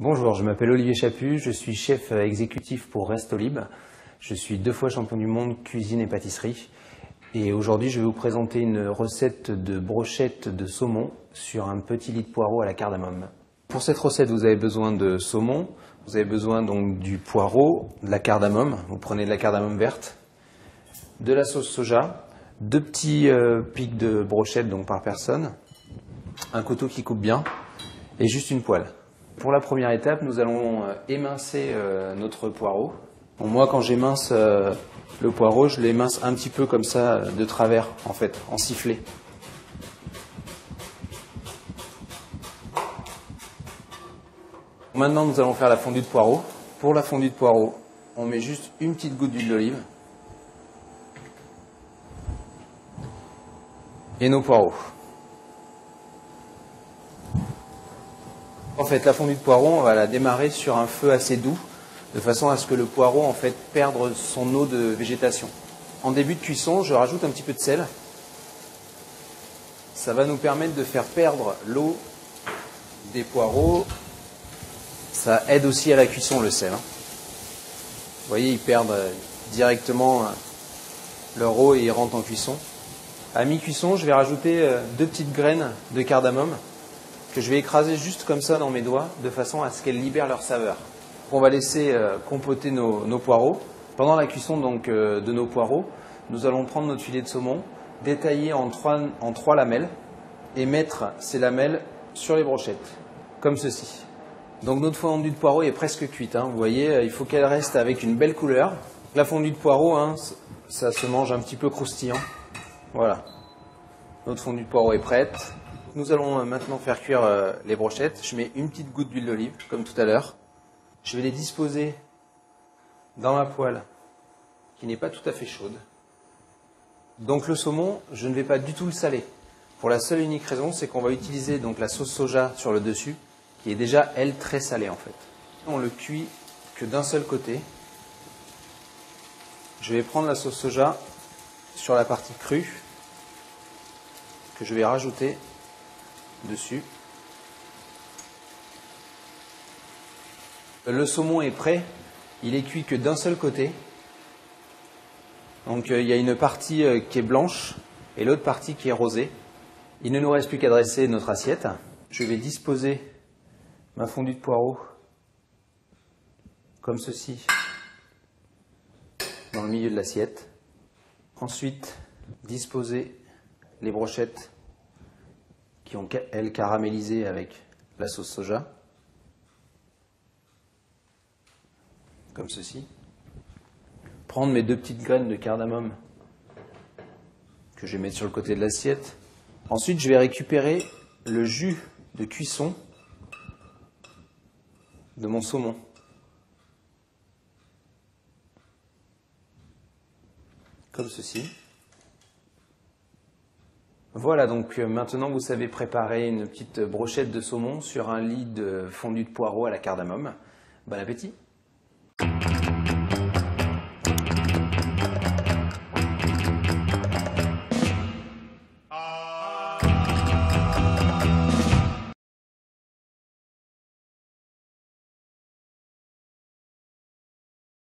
Bonjour, je m'appelle Olivier Chaput, je suis chef exécutif pour Restolib. Je suis 2 fois champion du monde cuisine et pâtisserie. Et aujourd'hui, je vais vous présenter une recette de brochette de saumon sur un petit lit de poireau à la cardamome. Pour cette recette, vous avez besoin de saumon, vous avez besoin donc du poireau, de la cardamome, vous prenez de la cardamome verte, de la sauce soja, 2 petits pics de brochette donc par personne, un couteau qui coupe bien et juste une poêle. Pour la première étape, nous allons émincer notre poireau. Bon, moi, quand j'émince le poireau, je l'émince un petit peu comme ça, de travers, en fait, en sifflet. Maintenant, nous allons faire la fondue de poireau. Pour la fondue de poireau, on met juste une petite goutte d'huile d'olive et nos poireaux. En fait, la fondue de poireau, on va la démarrer sur un feu assez doux, de façon à ce que le poireau en fait perde son eau de végétation. En début de cuisson, je rajoute un petit peu de sel. Ça va nous permettre de faire perdre l'eau des poireaux. Ça aide aussi à la cuisson, le sel. Vous voyez, ils perdent directement leur eau et ils rentrent en cuisson. À mi-cuisson, je vais rajouter 2 petites graines de cardamome que je vais écraser juste comme ça dans mes doigts, de façon à ce qu'elles libèrent leur saveur. On va laisser compoter nos poireaux. Pendant la cuisson donc, de nos poireaux, nous allons prendre notre filet de saumon, détailler en 3 lamelles et mettre ces lamelles sur les brochettes, comme ceci. Donc notre fondue de poireau est presque cuite, hein. Vous voyez, il faut qu'elle reste avec une belle couleur. La fondue de poireau, hein, ça se mange un petit peu croustillant. Voilà, notre fondue de poireau est prête. Nous allons maintenant faire cuire les brochettes. Je mets une petite goutte d'huile d'olive, comme tout à l'heure. Je vais les disposer dans ma poêle, qui n'est pas tout à fait chaude. Donc le saumon, je ne vais pas du tout le saler. Pour la seule et unique raison, c'est qu'on va utiliser donc la sauce soja sur le dessus, qui est déjà, elle, très salée en fait. On le cuit que d'un seul côté. Je vais prendre la sauce soja sur la partie crue, que je vais rajouter dessus. Le saumon est prêt, il est cuit que d'un seul côté. Donc il y a une partie qui est blanche et l'autre partie qui est rosée. Il ne nous reste plus qu'à dresser notre assiette. Je vais disposer ma fondue de poireau comme ceci dans le milieu de l'assiette. Ensuite, disposer les brochettes qui ont, elles, caramélisé avec la sauce soja, comme ceci. Prendre mes 2 petites graines de cardamome que je vais mettre sur le côté de l'assiette. Ensuite, je vais récupérer le jus de cuisson de mon saumon. Comme ceci. Voilà, donc maintenant vous savez préparer une petite brochette de saumon sur un lit de fondue de poireau à la cardamome. Bon appétit!